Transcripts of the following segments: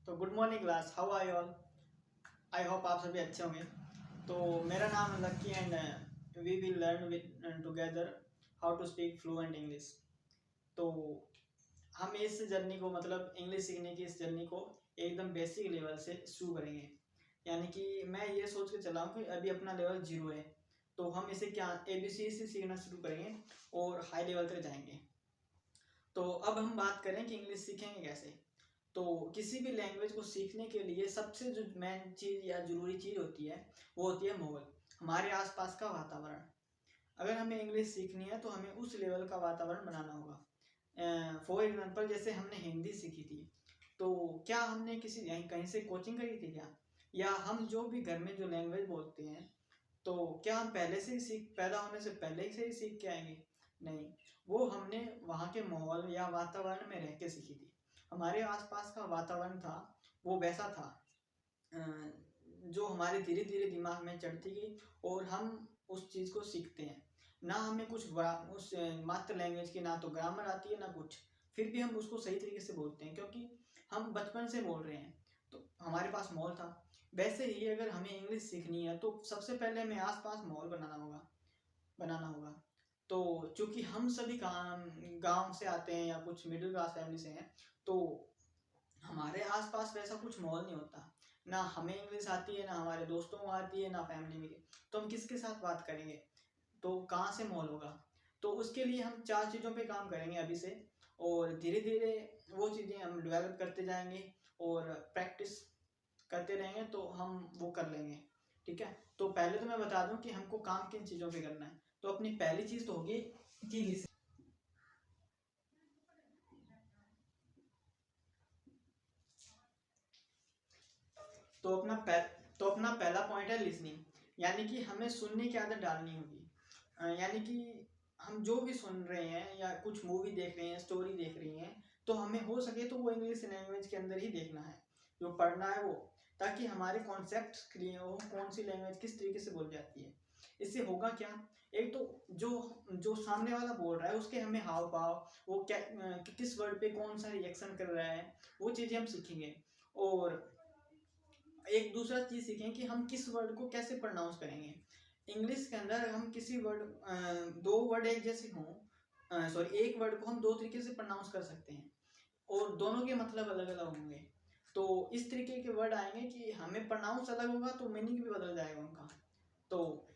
तो good morning class, how are you all. I hope आप सभी अच्छे होंगे। तो मेरा नाम है Lucky and we will learn with together how to speak fluent English. तो हम इस जर्नी को मतलब इंग्लिश सीखने की इस जर्नी को एकदम बेसिक लेवल से शुरू करेंगे। यानी कि मैं ये सोच के चला हूँ कि अभी अपना लेवल 0 है, तो हम इसे क्या ABC से सीखना शुरू करेंगे और हाई लेवल तक जाएंगे। तो अब हम बात करें कि इंग्लिश सीखेंगे कैसे। तो किसी भी लैंग्वेज को सीखने के लिए सबसे जो मेन चीज़ या ज़रूरी चीज़ होती है वो होती है माहौल, हमारे आसपास का वातावरण। अगर हमें इंग्लिश सीखनी है तो हमें उस लेवल का वातावरण बनाना होगा। फॉर एग्जांपल जैसे हमने हिंदी सीखी थी, तो क्या हमने किसी कहीं से कोचिंग करी थी क्या, या हम जो भी घर में जो लैंग्वेज बोलते हैं तो क्या हम पहले से ही पैदा होने से पहले से ही सीख के आएंगे? नहीं, वो हमने वहाँ के माहौल या वातावरण में रह के सीखी थी। हमारे आसपास का वातावरण था वो वैसा था जो हमारे धीरे धीरे दिमाग में चढ़ती गई और हम उस चीज़ को सीखते हैं। ना हमें कुछ उस मात्र लैंग्वेज की ना तो ग्रामर आती है ना कुछ, फिर भी हम उसको सही तरीके से बोलते हैं क्योंकि हम बचपन से बोल रहे हैं, तो हमारे पास माहौल था। वैसे ही अगर हमें इंग्लिश सीखनी है तो सबसे पहले हमें आसपास माहौल बनाना होगा। तो चूंकि हम सभी गांव से आते हैं या कुछ मिडिल क्लास फैमिली से हैं, तो हमारे आसपास वैसा कुछ माहौल नहीं होता। ना हमें इंग्लिश आती है, ना हमारे दोस्तों को आती है, ना फैमिली में। तो हम किसके साथ बात करेंगे, तो कहाँ से माहौल होगा? तो उसके लिए हम 4 चीज़ों पे काम करेंगे अभी से, और धीरे धीरे वो चीज़ें हम डेवलप करते जाएंगे और प्रैक्टिस करते रहेंगे तो हम वो कर लेंगे। ठीक है, तो पहले तो मैं बता दूं कि हमको काम किन चीज़ों पे करना है। तो अपनी पहली चीज़ तो होगी कि तो अपना पहला पॉइंट है लिसनिंग, यानी कि हमें सुनने की आदत डालनी होगी। यानी कि हम जो भी सुन रहे हैं या कुछ मूवी देख रहे हैं, स्टोरी देख रही हैं, तो हमें हो सके तो वो इंग्लिश लैंग्वेज के अंदर ही देखना है, जो पढ़ना है वो, ताकि हमारे कॉन्सेप्ट क्लियर हो कौन सी लैंग्वेज किस तरीके से बोल जाती है। इससे होगा क्या, एक तो जो जो सामने वाला बोल रहा है उसके हमें हाव भाव, वो क्या किस वर्ड पे कौन सा रिएक्शन कर रहा है, वो चीज़ें हम सीखेंगे। और एक दूसरा चीज़ सीखें कि हम किस वर्ड को कैसे प्रोनाउंस करेंगे। इंग्लिश के अंदर हम किसी वर्ड दो वर्ड एक जैसे हों, सॉरी एक वर्ड को हम दो तरीके से प्रोनाउंस कर सकते हैं और दोनों के मतलब अलग अलग होंगे। तो इस तरीके के वर्ड आएंगे कि हमें प्रोनाउंस अलग होगा तो मीनिंग भी बदल जाएगा उनका। तो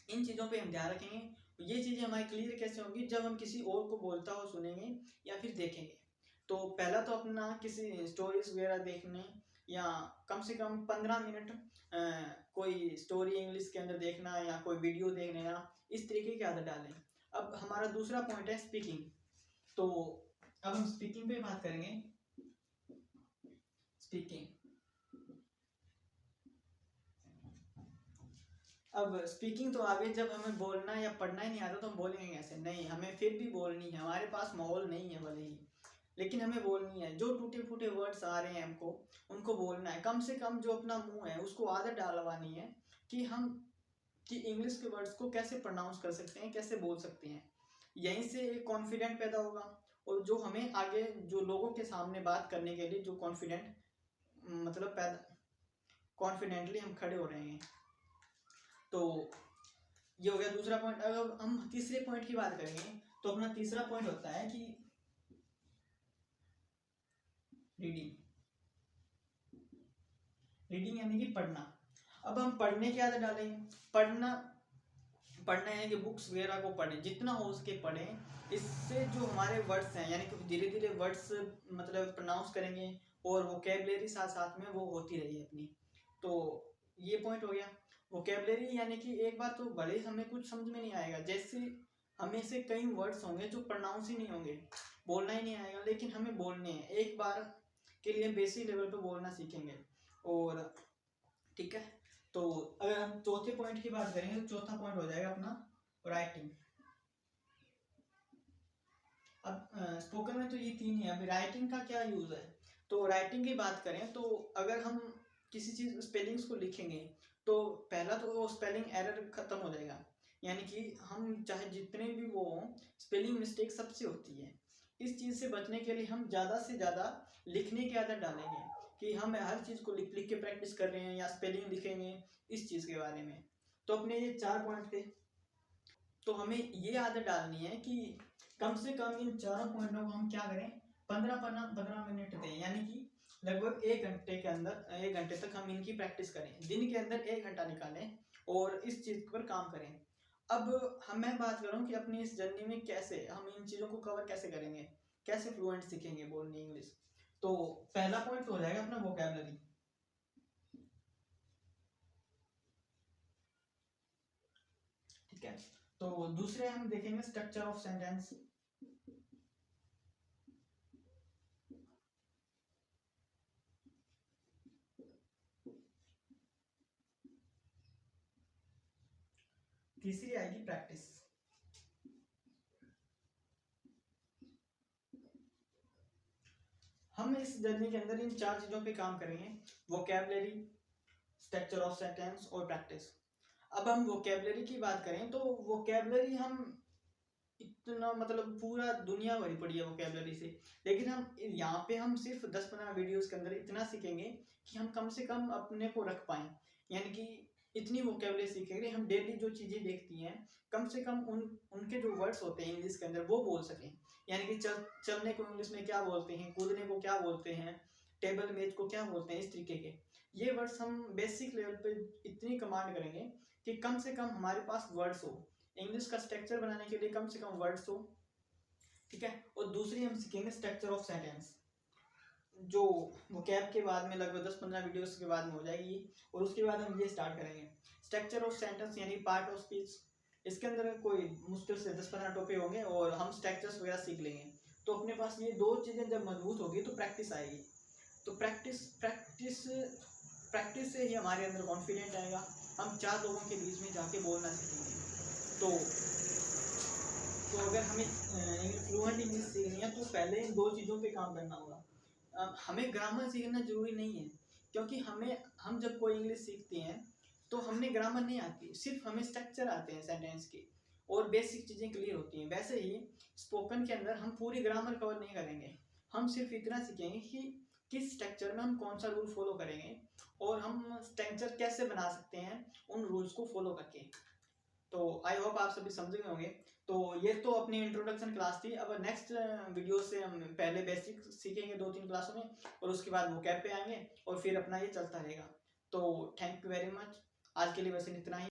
इन चीज़ों पे हम ध्यान रखेंगे। ये चीज़ें हमारी क्लियर कैसे होंगी, जब हम किसी और को बोलता हुआ सुनेंगे या फिर देखेंगे। तो पहला तो अपना किसी स्टोरीज वगैरह देखने, या कम से कम 15 मिनट कोई स्टोरी इंग्लिश के अंदर देखना या कोई वीडियो देख लेना, इस तरीके की आदत डालें। अब हमारा दूसरा पॉइंट है स्पीकिंग। तो अब हम स्पीकिंग पे बात करेंगे। स्पीकिंग, अब स्पीकिंग तो आगे, जब हमें बोलना या पढ़ना ही नहीं आता तो हम बोलेंगे कैसे? नहीं, हमें फिर भी बोलनी है। हमारे पास माहौल नहीं है भले ही, लेकिन हमें बोलनी है। जो टूटे फूटे वर्ड्स आ रहे हैं हमको उनको बोलना है। कम से कम जो अपना मुंह है उसको आदत डालवानी है कि हम कि इंग्लिश के वर्ड्स को कैसे प्रोनाउंस कर सकते हैं, कैसे बोल सकते हैं। यहीं से एक कॉन्फिडेंट पैदा होगा, और जो हमें आगे जो लोगों के सामने बात करने के लिए जो कॉन्फिडेंट मतलब पैदा कॉन्फिडेंटली हम खड़े हो रहे हैं। तो ये हो गया दूसरा पॉइंट। अगर हम तीसरे पॉइंट की बात करेंगे तो अपना तीसरा पॉइंट होता है कि रीडिंग। रीडिंग यानी कि पढ़ना। अब हम पढ़ने की आदत डालेंगे। पढ़ना है कि बुक्स वगैरह को पढ़ें, जितना हो सके पढ़ें। इससे जो हमारे वर्ड्स हैं, यानी कि धीरे धीरे वर्ड्स मतलब प्रोनाउंस करेंगे और वोकेबलरी साथ साथ में वो होती रही अपनी। तो ये पॉइंट हो गया। वोकेबलरी यानी कि एक बार तो भले ही हमें कुछ समझ में नहीं आएगा, जैसे हमें से कई वर्ड्स होंगे जो प्रोनाउंस ही नहीं होंगे, बोलना ही नहीं आएगा, लेकिन हमें बोलने हैं। एक बार के लिए बेसिक लेवल पे बोलना सीखेंगे। और ठीक है, तो अगर हम चौथे पॉइंट की बात करेंगे तो चौथा पॉइंट हो जाएगा अपना राइटिंग। अब स्पोकन में तो ये तीन ही है, अभी राइटिंग का क्या यूज है। तो राइटिंग की बात करें तो अगर हम किसी चीज स्पेलिंग्स को लिखेंगे तो पहला तो वो स्पेलिंग एरर खत्म हो जाएगा। यानी कि हम चाहे जितने भी वो स्पेलिंग मिस्टेक सबसे होती है। इस चीज से बचने के लिए हम ज्यादा से ज्यादा लिखने की आदत डालेंगे कि हम हर चीज़ को लिख लिख के प्रैक्टिस कर रहे हैं या स्पेलिंग लिखेंगे, इस चीज़ के बारे में। तो अपने ये 4 पॉइंट थे। तो हमें ये आदत डालनी है कि कम से कम इन चारों पॉइंटों को हम क्या करें, 15 मिनट दें, यानी कि लगभग 1 घंटे के अंदर 1 घंटे तक हम इनकी प्रैक्टिस करें। दिन के अंदर 1 घंटा निकालें और इस चीज़ पर काम करें। अब मैं बात करूँ कि अपनी इस जर्नी में कैसे हम इन चीज़ों को कवर कैसे करेंगे, कैसे फ्लुएंट सीखेंगे बोलनी इंग्लिश। तो पहला पॉइंट हो जाएगा अपना वोकैबुलरी। ठीक है, तो दूसरे हम देखेंगे स्ट्रक्चर ऑफ सेंटेंस। तीसरी आएगी प्रैक्टिस। हम इस जर्नी के अंदर इन 4 चीज़ों पे काम करेंगे, वोकैबुलरी, स्ट्रक्चर ऑफ सेंटेंस और प्रैक्टिस। अब हम वोकैबुलरी की बात करें तो वोकैबुलरी हम इतना मतलब पूरा दुनिया भरी पड़ी है वोकैबुलरी से, लेकिन हम यहाँ पे हम सिर्फ 10-15 वीडियोस के अंदर इतना सीखेंगे कि हम कम से कम अपने को रख पाएँ, यानी कि इतनी वोकैबुलरी सीखेंगे हम डेली जो चीज़ें देखती हैं कम से कम उनके जो वर्ड्स होते हैं इंग्लिश के अंदर वो बोल सकें, यानी कि चलने को इंग्लिश में क्या बोलते हैं, कूदने को क्या बोलते हैं, टेबल मेज को क्या बोलते हैं, इस तरीके के ये वर्ड्स हम बेसिक लेवल पे इतनी कमांड करेंगे कि कम से कम हमारे पास वर्ड्स हो, इंग्लिश का स्ट्रक्चर बनाने के लिए कम से कम वर्ड्स हो। ठीक है, और दूसरी हम सीखेंगे स्ट्रक्चर ऑफ सेंटेंस, जो वोकैब के बाद में लगभग 10-15 वीडियोस के बाद में हो जाएगी, और उसके बाद हम ये स्टार्ट करेंगे स्ट्रक्चर ऑफ सेंटेंस यानी पार्ट ऑफ स्पीच। इसके अंदर कोई मुश्किल से 10-15 टॉपिक होंगे और हम स्ट्रक्चर्स वगैरह सीख लेंगे। तो अपने पास ये 2 चीज़ें जब मजबूत होगी तो प्रैक्टिस आएगी। तो प्रैक्टिस प्रैक्टिस प्रैक्टिस से ही हमारे अंदर कॉन्फिडेंट आएगा, हम 4 लोगों के बीच में जाके बोलना सीखेंगे। तो अगर हमें फ्लुएंट इंग्लिश सीखनी है तो पहले इन 2 चीज़ों पे काम करना होगा। हमें ग्रामर सीखना जरूरी नहीं है, क्योंकि हम जब कोई इंग्लिश सीखते हैं तो हमें ग्रामर नहीं आती, सिर्फ हमें स्ट्रक्चर आते हैं सेंटेंस के और बेसिक चीज़ें क्लियर होती हैं। वैसे ही स्पोकन के अंदर हम पूरी ग्रामर कवर नहीं करेंगे, हम सिर्फ इतना सीखेंगे कि किस स्ट्रक्चर में हम कौन सा रूल फॉलो करेंगे और हम स्ट्रक्चर कैसे बना सकते हैं उन रूल्स को फॉलो करके। तो आई होप आप सभी समझ गए होंगे। तो ये तो अपनी इंट्रोडक्शन क्लास थी। अब नेक्स्ट वीडियो से हम पहले बेसिक सीखेंगे 2-3 क्लासों में और उसके बाद वोकैब पे आएंगे और फिर अपना ये चलता रहेगा। तो थैंक यू वेरी मच, आज के लिए बस इतना ही।